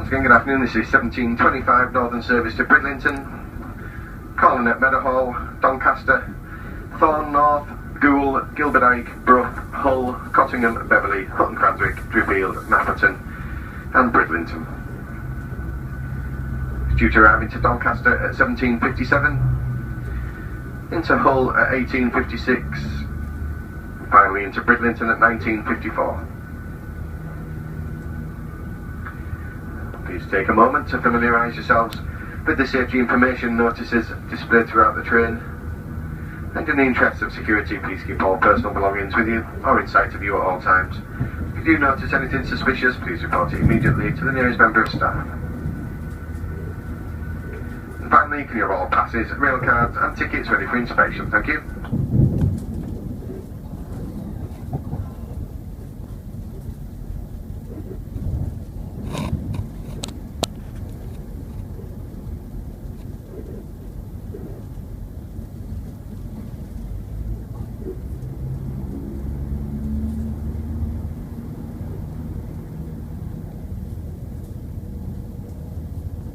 Once again, good afternoon. This is 1725 Northern Service to Bridlington, calling at Meadowhall, Doncaster, Thorn North, Goole, Gilberdyke, Brough, Hull, Cottingham, Beverley, Hutton Cranswick, Drewfield, Nafferton and Bridlington. It's due to arrive into Doncaster at 1757, into Hull at 1856, finally into Bridlington at 1954. Please take a moment to familiarise yourselves with the safety information notices displayed throughout the train, and in the interests of security, please keep all personal belongings with you or in sight of you at all times. If you do notice anything suspicious, please report it immediately to the nearest member of staff. And finally, can you have all passes, rail cards and tickets ready for inspection? Thank you.